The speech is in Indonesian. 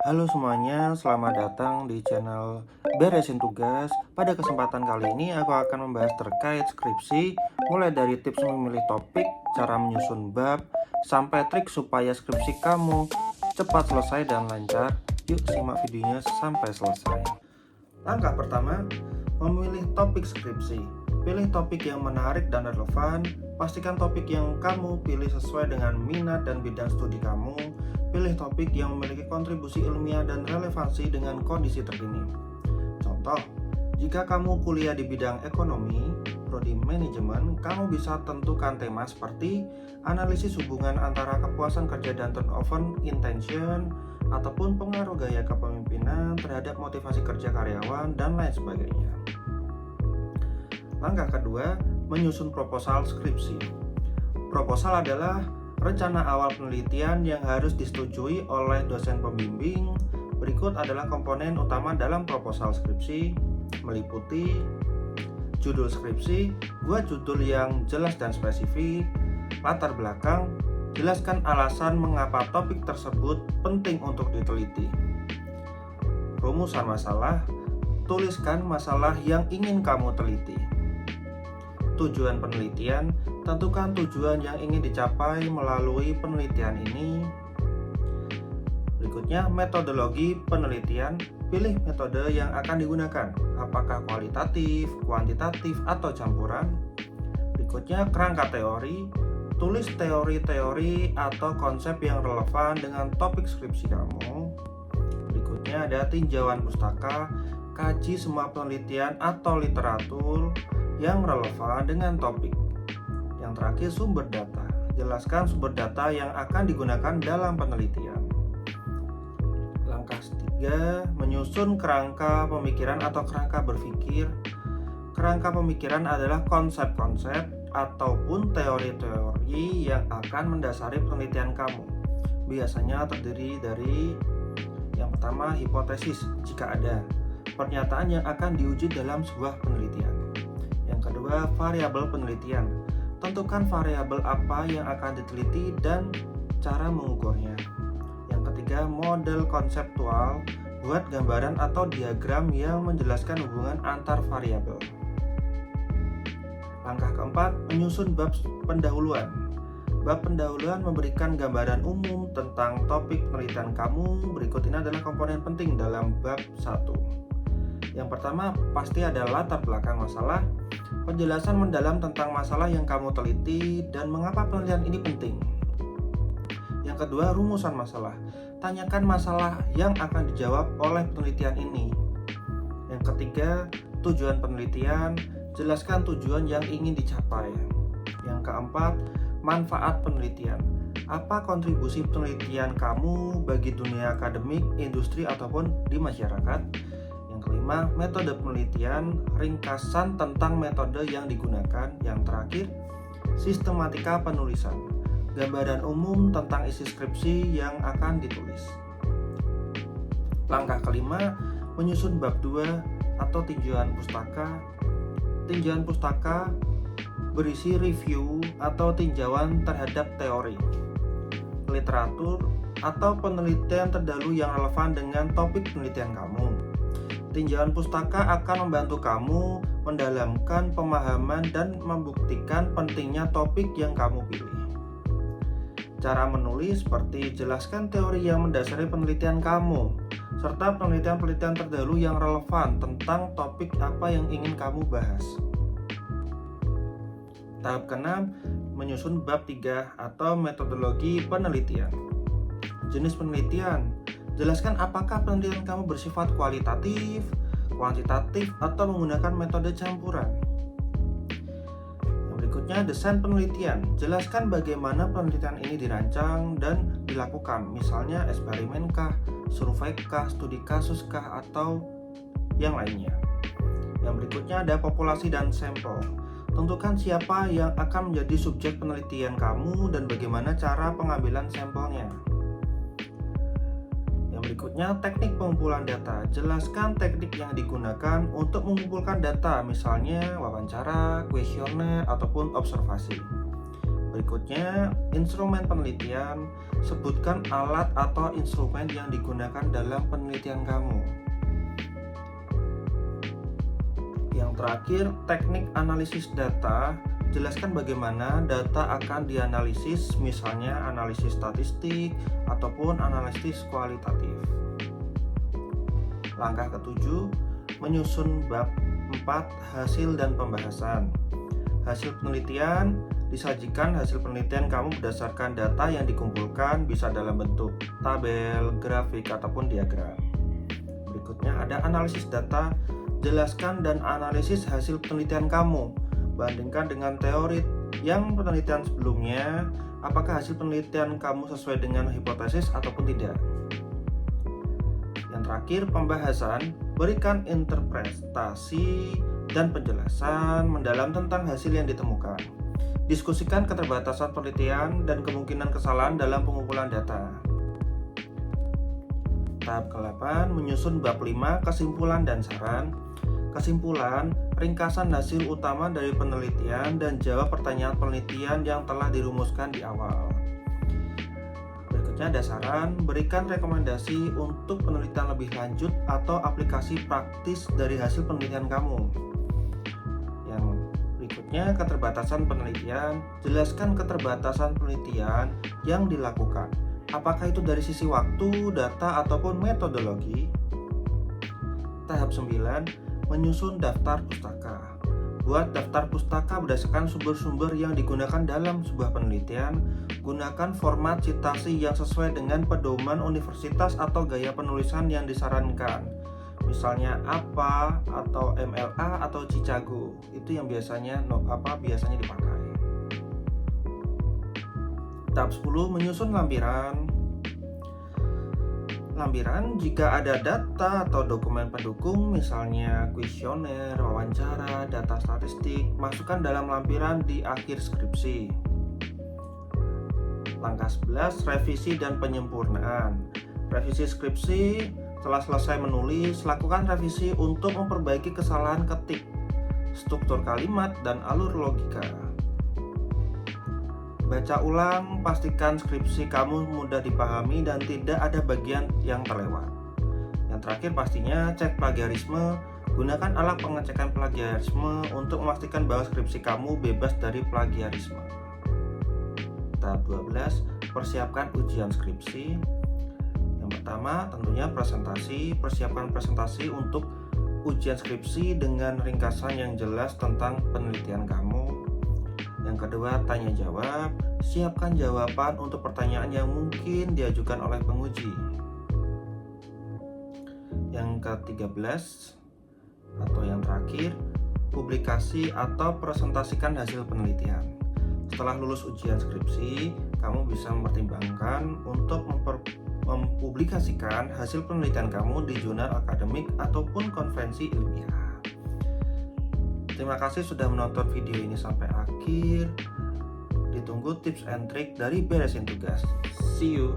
Halo semuanya, selamat datang di channel Beresin Tugas. Pada kesempatan kali ini aku akan membahas terkait skripsi, mulai dari tips memilih topik, cara menyusun bab, sampai trik supaya skripsi kamu cepat selesai dan lancar. Yuk simak videonya sampai selesai. Langkah pertama, memilih topik skripsi. Pilih topik yang menarik dan relevan. Pastikan topik yang kamu pilih sesuai dengan minat dan bidang studi kamu. Pilih topik yang memiliki kontribusi ilmiah dan relevansi dengan kondisi terkini. Contoh, jika kamu kuliah di bidang ekonomi, prodi manajemen, kamu bisa tentukan tema seperti analisis hubungan antara kepuasan kerja dan turnover intention, ataupun pengaruh gaya kepemimpinan terhadap motivasi kerja karyawan, dan lain sebagainya. Langkah kedua, menyusun proposal skripsi. Proposal adalah rencana awal penelitian yang harus disetujui oleh dosen pembimbing. Berikut adalah komponen utama dalam proposal skripsi, meliputi judul skripsi, buat judul yang jelas dan spesifik, latar belakang, jelaskan alasan mengapa topik tersebut penting untuk diteliti. Rumusan masalah, tuliskan masalah yang ingin kamu teliti. Tujuan penelitian, tentukan tujuan yang ingin dicapai melalui penelitian ini. Berikutnya, metodologi penelitian. Pilih metode yang akan digunakan, apakah kualitatif, kuantitatif, atau campuran. Berikutnya, kerangka teori. Tulis teori-teori atau konsep yang relevan dengan topik skripsi kamu. Berikutnya ada tinjauan pustaka. Kaji semua penelitian atau literatur yang relevan dengan topik. Yang terakhir, sumber data. Jelaskan sumber data yang akan digunakan dalam penelitian. Langkah ketiga, menyusun kerangka pemikiran atau kerangka berpikir. Kerangka pemikiran adalah konsep-konsep ataupun teori-teori yang akan mendasari penelitian kamu. Biasanya terdiri dari yang pertama, hipotesis jika ada, pernyataan yang akan diuji dalam sebuah penelitian. Yang kedua, variabel penelitian. Tentukan variabel apa yang akan diteliti dan cara mengukurnya. Yang ketiga, model konseptual. Buat gambaran atau diagram yang menjelaskan hubungan antar variabel. Langkah keempat, menyusun bab pendahuluan. Bab pendahuluan memberikan gambaran umum tentang topik penelitian kamu. Berikut ini adalah komponen penting dalam bab 1. Yang pertama, pasti ada latar belakang masalah. Penjelasan mendalam tentang masalah yang kamu teliti dan mengapa penelitian ini penting. Yang kedua, rumusan masalah. Tanyakan masalah yang akan dijawab oleh penelitian ini. Yang ketiga, tujuan penelitian. Jelaskan tujuan yang ingin dicapai. Yang keempat, manfaat penelitian. Apa kontribusi penelitian kamu bagi dunia akademik, industri, ataupun di masyarakat? Kelima, metode penelitian, ringkasan tentang metode yang digunakan. Yang terakhir, sistematika penulisan, gambaran umum tentang isi skripsi yang akan ditulis. Langkah kelima, menyusun bab 2 atau tinjauan pustaka. Tinjauan pustaka berisi review atau tinjauan terhadap teori, literatur, atau penelitian terdahulu yang relevan dengan topik penelitian kamu. Tinjauan pustaka akan membantu kamu mendalamkan pemahaman dan membuktikan pentingnya topik yang kamu pilih. Cara menulis seperti jelaskan teori yang mendasari penelitian kamu, serta penelitian-penelitian terdahulu yang relevan tentang topik apa yang ingin kamu bahas. Tahap keenam, menyusun bab 3 atau metodologi penelitian. Jenis penelitian. Jelaskan apakah penelitian kamu bersifat kualitatif, kuantitatif, atau menggunakan metode campuran. Yang berikutnya, desain penelitian. Jelaskan bagaimana penelitian ini dirancang dan dilakukan. Misalnya eksperimenkah, surveikah, studi kasuskah, atau yang lainnya. Yang berikutnya ada populasi dan sampel. Tentukan siapa yang akan menjadi subjek penelitian kamu dan bagaimana cara pengambilan sampelnya. Berikutnya, teknik pengumpulan data. Jelaskan teknik yang digunakan untuk mengumpulkan data, misalnya wawancara, kuesioner, ataupun observasi. Berikutnya, instrumen penelitian. Sebutkan alat atau instrumen yang digunakan dalam penelitian kamu. Yang terakhir, teknik analisis data. Jelaskan bagaimana data akan dianalisis, misalnya analisis statistik ataupun analisis kualitatif. Langkah ketujuh, menyusun bab 4 hasil dan pembahasan. Hasil penelitian. Disajikan hasil penelitian kamu berdasarkan data yang dikumpulkan, bisa dalam bentuk tabel, grafik, ataupun diagram. Berikutnya ada analisis data. Jelaskan dan analisis hasil penelitian kamu. Bandingkan dengan teori yang penelitian sebelumnya, apakah hasil penelitian kamu sesuai dengan hipotesis ataupun tidak. Yang terakhir, pembahasan. Berikan interpretasi dan penjelasan mendalam tentang hasil yang ditemukan. Diskusikan keterbatasan penelitian dan kemungkinan kesalahan dalam pengumpulan data. Tahap ke-8, menyusun bab 5, kesimpulan dan saran. Kesimpulan, ringkasan hasil utama dari penelitian dan jawab pertanyaan penelitian yang telah dirumuskan di awal. Berikutnya ada saran, berikan rekomendasi untuk penelitian lebih lanjut atau aplikasi praktis dari hasil penelitian kamu. Berikutnya, keterbatasan penelitian. Jelaskan keterbatasan penelitian yang dilakukan. Apakah itu dari sisi waktu, data, ataupun metodologi? Tahap 9, menyusun daftar pustaka. Buat daftar pustaka berdasarkan sumber-sumber yang digunakan dalam sebuah penelitian. Gunakan format citasi yang sesuai dengan pedoman universitas atau gaya penulisan yang disarankan. Misalnya APA atau MLA atau Chicago, itu yang biasanya dipakai. Tahap 10, menyusun lampiran. Lampiran jika ada data atau dokumen pendukung, misalnya kuesioner, wawancara, data statistik, masukkan dalam lampiran di akhir skripsi. Langkah 11, revisi dan penyempurnaan. Revisi skripsi. Setelah selesai menulis, lakukan revisi untuk memperbaiki kesalahan ketik, struktur kalimat, dan alur logika. Baca ulang, pastikan skripsi kamu mudah dipahami dan tidak ada bagian yang terlewat. Yang terakhir pastinya cek plagiarisme. Gunakan alat pengecekan plagiarisme untuk memastikan bahwa skripsi kamu bebas dari plagiarisme. Tahap 12, persiapkan ujian skripsi. Pertama, tentunya presentasi. Persiapkan presentasi untuk ujian skripsi dengan ringkasan yang jelas tentang penelitian kamu. Yang kedua, tanya jawab. Siapkan jawaban untuk pertanyaan yang mungkin diajukan oleh penguji. Yang ke-13 atau yang terakhir, publikasi atau presentasikan hasil penelitian. Setelah lulus ujian skripsi, kamu bisa mempertimbangkan untuk mempublikasikan hasil penelitian kamu di jurnal akademik ataupun konferensi ilmiah. Terima kasih sudah menonton video ini sampai akhir. Ditunggu tips and trik dari Beresin Tugas. See you.